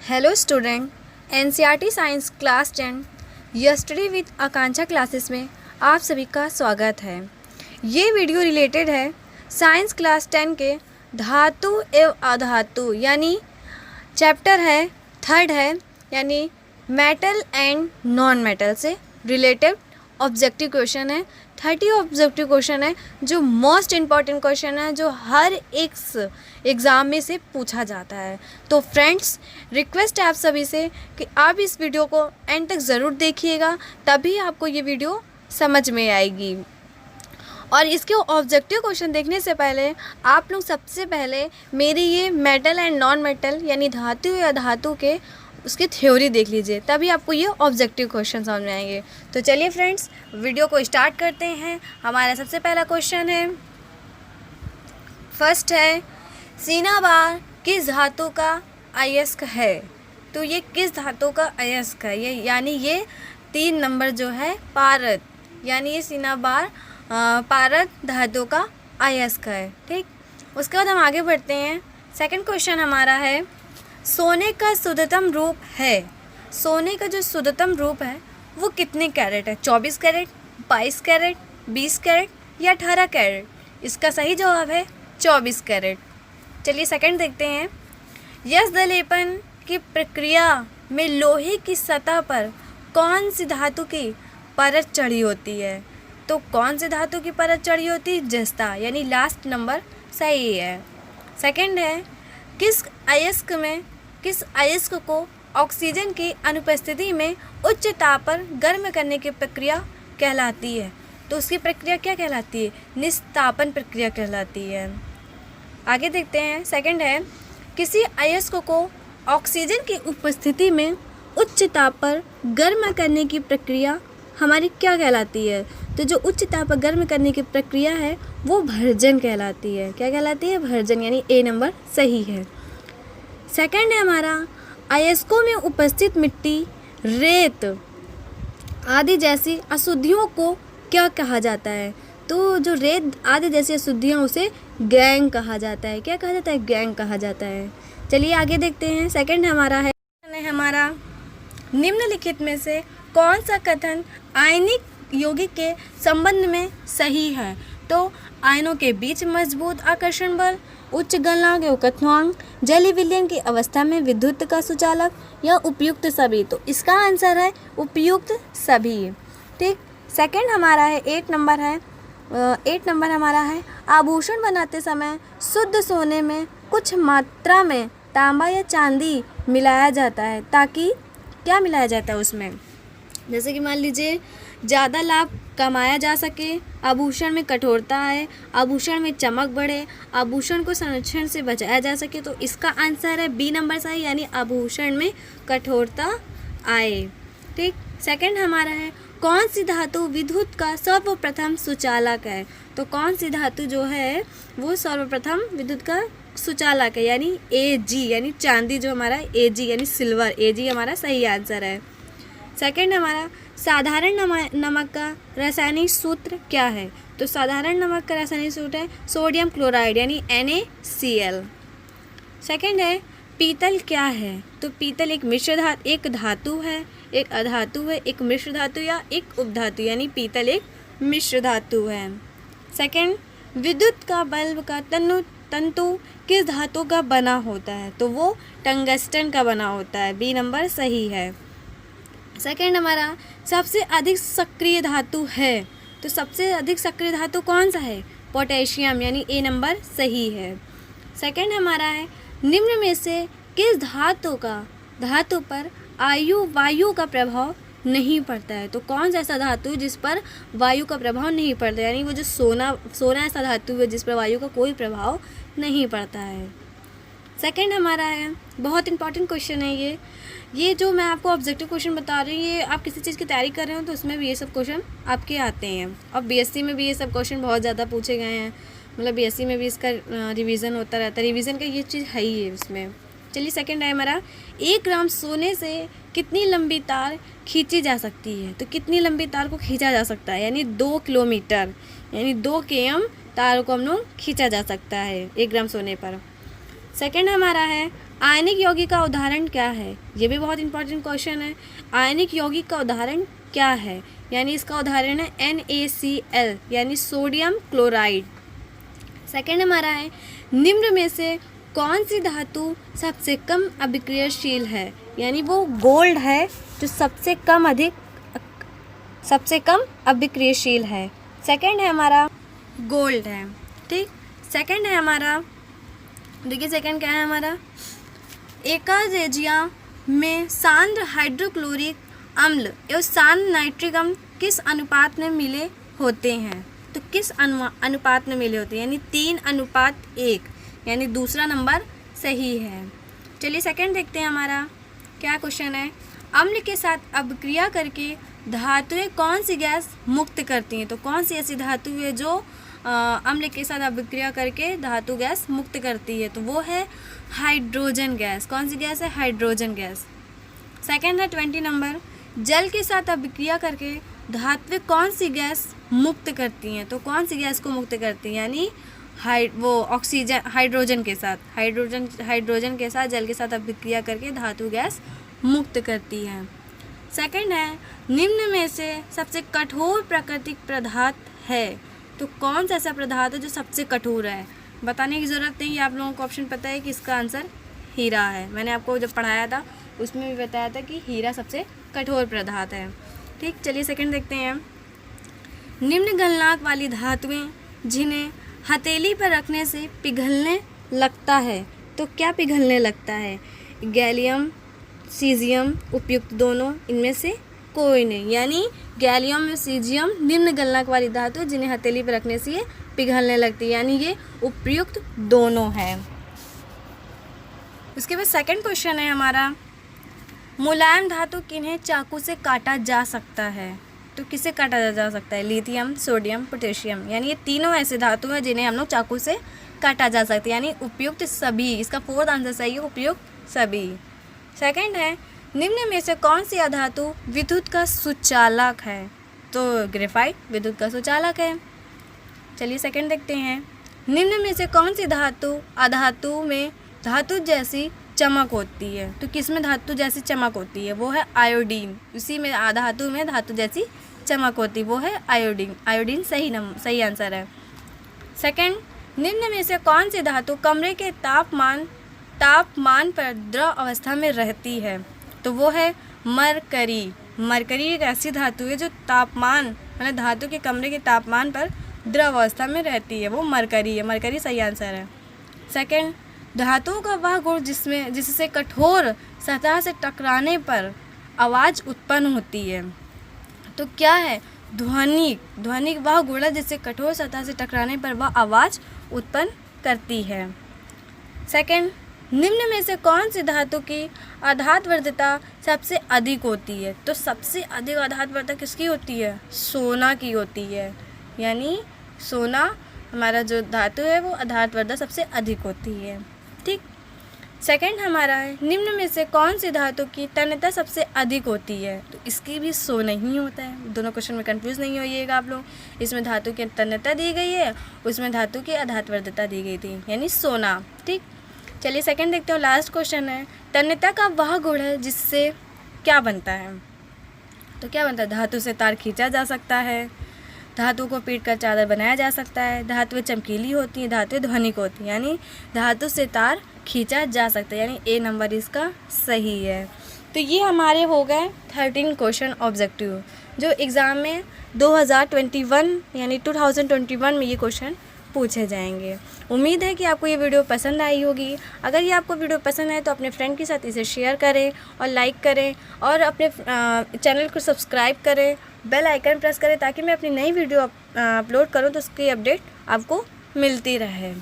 Hello student, NCERT science class 10 yesterday with Akanksha classes में आप सभी का स्वागत है। ये वीडियो रिलेटेड है साइंस क्लास 10 के धातु एवं अधातु यानी चैप्टर है थर्ड है यानी मेटल एंड नॉन मेटल से रिलेटेड ऑब्जेक्टिव क्वेश्चन है। 30 ऑब्जेक्टिव क्वेश्चन है जो मोस्ट इम्पॉर्टेंट क्वेश्चन है जो हर एक एग्ज़ाम में से पूछा जाता है। तो फ्रेंड्स, रिक्वेस्ट है आप सभी से कि आप इस वीडियो को एंड तक ज़रूर देखिएगा, तभी आपको ये वीडियो समझ में आएगी। और इसके ऑब्जेक्टिव क्वेश्चन देखने से पहले आप लोग सबसे पहले मेरी ये मेटल एंड नॉन मेटल यानी धातु या धातु के उसकी थ्योरी देख लीजिए, तभी आपको ये ऑब्जेक्टिव क्वेश्चन समझ में आएंगे। तो चलिए फ्रेंड्स, वीडियो को स्टार्ट करते हैं। हमारा सबसे पहला क्वेश्चन है, फर्स्ट है, सीना बार किस धातु का अयस्क है? तो ये किस धातु का अयस्क है? ये यानी ये 3 नंबर जो है पारद, यानी ये सीना बार पारद धातु का अयस्क है। ठीक, उसके बाद हम आगे बढ़ते हैं। सेकंड क्वेश्चन हमारा है, सोने का शुद्धतम रूप है। सोने का जो शुद्धतम रूप है वो कितने कैरेट है? 24 कैरेट, 22 कैरेट, 20 कैरेट या 18 कैरेट? इसका सही जवाब है 24 कैरेट। चलिए सेकंड देखते हैं, यश दलेपन की प्रक्रिया में लोहे की सतह पर कौन सी धातु की परत चढ़ी होती है? तो कौन सी धातु की परत चढ़ी होती है? जस्ता, यानी लास्ट नंबर सही है। सेकंड है, किस अयस्क को ऑक्सीजन की अनुपस्थिति में उच्च ताप पर गर्म करने की प्रक्रिया कहलाती है? तो उसकी प्रक्रिया क्या कहलाती है? निस्तापन प्रक्रिया कहलाती है। आगे देखते हैं। सेकंड है, किसी अयस्क को ऑक्सीजन की उपस्थिति में उच्च ताप पर गर्म करने की प्रक्रिया हमारी क्या कहलाती है? तो जो उच्च ताप पर गर्म करने की प्रक्रिया है वो भर्जन कहलाती है। क्या कहलाती है? भर्जन, यानी ए नंबर सही है। सेकंड है हमारा, अयस्कों में उपस्थित मिट्टी, रेत आदि जैसी अशुद्धियों को क्या कहा जाता है? तो जो रेत आदि जैसी अशुद्धियाँ उसे गैंग कहा जाता है। क्या कहा जाता है? गैंग कहा जाता है। चलिए आगे देखते हैं। सेकंड हमारा निम्नलिखित में से कौन सा कथन आयनिक यौगिक के संबंध में सही है? तो आयनों के बीच मजबूत आकर्षण बल, उच्च गलनांक एवं क्वथनांक, जलीय विलयन की अवस्था में विद्युत का सुचालक या उपयुक्त सभी? तो इसका आंसर है उपयुक्त सभी। ठीक, सेकंड हमारा है 8 नंबर हमारा है, आभूषण बनाते समय शुद्ध सोने में कुछ मात्रा में तांबा या चांदी मिलाया जाता है ताकि क्या मिलाया जाता है उसमें? जैसे कि मान लीजिए ज़्यादा लाभ कमाया जा सके, आभूषण में कठोरता आए, आभूषण में चमक बढ़े, आभूषण को संरक्षण से बचाया जा सके। तो इसका आंसर है बी नंबर सही, यानी आभूषण में कठोरता आए। ठीक, सेकंड हमारा है, कौन सी धातु विद्युत का सर्वप्रथम सुचालक है? तो कौन सी धातु जो है वो सर्वप्रथम विद्युत का सुचालक है? यानी Ag, यानी चांदी जो हमारा Ag यानी सिल्वर, Ag हमारा सही आंसर है। सेकंड हमारा, साधारण नमक का रासायनिक सूत्र क्या है? तो साधारण नमक का रासायनिक सूत्र है सोडियम क्लोराइड, यानी NaCl। सेकंड है, पीतल क्या है? तो पीतल एक धातु है, एक अधातु है, एक मिश्र धातु या एक उपधातु, यानी पीतल एक मिश्र धातु है। सेकंड, विद्युत का बल्ब का तंतु किस धातु का बना होता है? तो वो टंगस्टन का बना होता है। बी नंबर सही है। सेकंड हमारा, सबसे अधिक सक्रिय धातु है। तो सबसे अधिक सक्रिय धातु कौन सा है? पोटेशियम, यानी ए नंबर सही है। सेकंड हमारा है, निम्न में से किस धातु पर वायु का प्रभाव नहीं पड़ता है? तो कौन सा ऐसा धातु है जिस पर वायु का प्रभाव नहीं पड़ता, यानी वो जो सोना ऐसा धातु है जिस पर वायु का कोई प्रभाव नहीं पड़ता है। सेकंड हमारा है, बहुत इंपॉर्टेंट क्वेश्चन है ये जो मैं आपको ऑब्जेक्टिव क्वेश्चन बता रही हूँ, ये आप किसी चीज़ की तैयारी कर रहे हो तो उसमें भी ये सब क्वेश्चन आपके आते हैं। और बीएससी में भी ये सब क्वेश्चन बहुत ज़्यादा पूछे गए हैं, मतलब बीएससी में भी इसका रिवीजन होता रहता है। रिवीजन का ये चीज़ है ही है उसमें। चलिए सेकंड है हमारा, 1 ग्राम सोने से कितनी लंबी तार खींची जा सकती है? तो कितनी लंबी तार को खींचा जा सकता है? यानी 2 किलोमीटर, यानी 2 km तार को हम लोग खींचा जा सकता है 1 ग्राम सोने पर। सेकंड हमारा है, आयनिक यौगिक का उदाहरण क्या है? ये भी बहुत इंपॉर्टेंट क्वेश्चन है। आयनिक यौगिक का उदाहरण क्या है? यानी इसका उदाहरण है NaCl यानी सोडियम क्लोराइड। सेकंड हमारा है, निम्न में से कौन सी धातु सबसे कम अभिक्रियाशील है? यानी वो गोल्ड है जो सबसे कम अभिक्रियाशील है। सेकंड है हमारा गोल्ड है। ठीक, सेकंड है हमारा, देखिए सेकंड क्या है हमारा, एकाजेजिया में सांद्र हाइड्रोक्लोरिक अम्ल एवं सांद्र नाइट्रिक अम्ल किस अनुपात में मिले होते हैं? तो किस अनुपात में मिले होते हैं? यानी 3:1, यानी दूसरा नंबर सही है। चलिए सेकंड देखते हैं हमारा क्या क्वेश्चन है। अम्ल के साथ अभिक्रिया करके धातुएं कौन सी गैस मुक्त करती हैं? तो कौन सी ऐसी धातु है जो अम्ल के साथ अभिक्रिया करके धातु गैस मुक्त करती है? तो वो है हाइड्रोजन गैस। कौन सी गैस है? Hydrogen gas. सेकंड है 20 नंबर, जल के साथ अभिक्रिया करके धातुएं कौन सी गैस मुक्त करती हैं? तो कौन सी गैस को मुक्त करती हैं? यानी ऑक्सीजन, हाइड्रोजन के साथ जल के साथ अभिक्रिया करके धातु गैस मुक्त करती है। सेकंड है, निम्न में से सबसे कठोर प्राकृतिक पदार्थ है? तो कौन सा ऐसा पदार्थ है जो सबसे कठोर है? बताने की ज़रूरत नहीं है, आप लोगों को ऑप्शन पता है कि इसका आंसर हीरा है। मैंने आपको जब पढ़ाया था उसमें भी बताया था कि हीरा सबसे कठोर पदार्थ है। ठीक, चलिए सेकंड देखते हैं। निम्न गलनांक वाली धातुएं जिन्हें हथेली पर रखने से पिघलने लगता है, तो क्या पिघलने लगता है? गैलियम, सीजियम, उपयुक्त दोनों, इनमें से कोई नहीं। यानी गैलियम और सीजियम निम्न गलनांक वाली धातु है जिन्हें हथेली पर रखने से ये पिघलने लगती है, यानी ये उपयुक्त दोनों है। उसके बाद सेकंड क्वेश्चन है हमारा, मुलायम धातु किन्हें चाकू से काटा जा सकता है? तो किसे काटा जा सकता है? लिथियम, सोडियम, पोटेशियम, यानी ये तीनों ऐसे धातु हैं जिन्हें हम लोग चाकू से काटा जा सकता है, यानी उपयुक्त सभी। इसका फोर्थ आंसर सही है, उपयुक्त सभी। सेकंड है, निम्न में से कौन सी अधातु विद्युत का सुचालक है? तो ग्रेफाइट विद्युत का सुचालक है। चलिए सेकंड देखते हैं, निम्न में से कौन सी अधातु में धातु जैसी चमक होती है? तो किस में धातु जैसी चमक होती है? वो है आयोडीन। उसी में धातु में धातु जैसी चमक होती है, वो है आयोडीन। आयोडीन सही आंसर है। सेकंड, निम्न में से कौन सी धातु कमरे के तापमान पर द्रव अवस्था में रहती है? तो वो है मरकरी। मरकरी एक ऐसी धातु है जो तापमान, मतलब धातु के कमरे के तापमान पर द्रव अवस्था में रहती है, वो मरकरी है। मरकरी सही आंसर है। सेकंड, धातुओं का वह गुण जिससे कठोर सतह से टकराने पर आवाज़ उत्पन्न होती है, तो क्या है? ध्वनिक वह गुण है जिससे कठोर सतह से टकराने पर वह आवाज़ उत्पन्न करती है। सेकंड, निम्न में से कौन सी धातु की आघातवर्धता सबसे अधिक होती है? तो सबसे अधिक आघातवर्धता किसकी होती है? सोना की होती है। यानी सोना हमारा जो धातु है वो आघातवर्धता सबसे अधिक होती है। ठीक, सेकंड हमारा है, निम्न में से कौन सी धातु की तन्यता सबसे अधिक होती है? तो इसकी भी सोना ही होता है। दोनों क्वेश्चन में कंफ्यूज नहीं होइएगा आप लोग। इसमें धातु की तन्यता दी गई है, उसमें धातु की आघातवर्धता दी गई थी, यानी सोना। ठीक, चलिए सेकंड देखते हो। लास्ट क्वेश्चन है, तन्यता का वह गुण है जिससे क्या बनता है? तो क्या बनता है? धातु से तार खींचा जा सकता है, धातु को पीट कर चादर बनाया जा सकता है, धातुएं चमकीली होती हैं, धातुएं ध्वनिक होती हैं, यानी धातु से तार खींचा जा सकता है, यानी ए नंबर इसका सही है। तो ये हमारे हो गए 13 क्वेश्चन ऑब्जेक्टिव जो एग्ज़ाम में 2021 यानी 2021 में ये क्वेश्चन पूछे जाएंगे। उम्मीद है कि आपको ये वीडियो पसंद आई होगी। अगर ये आपको वीडियो पसंद आए तो अपने फ्रेंड के साथ इसे शेयर करें और लाइक करें और अपने चैनल को सब्सक्राइब करें, बेल आइकन प्रेस करें ताकि मैं अपनी नई वीडियो अपलोड करूं तो उसकी अपडेट आपको मिलती रहे।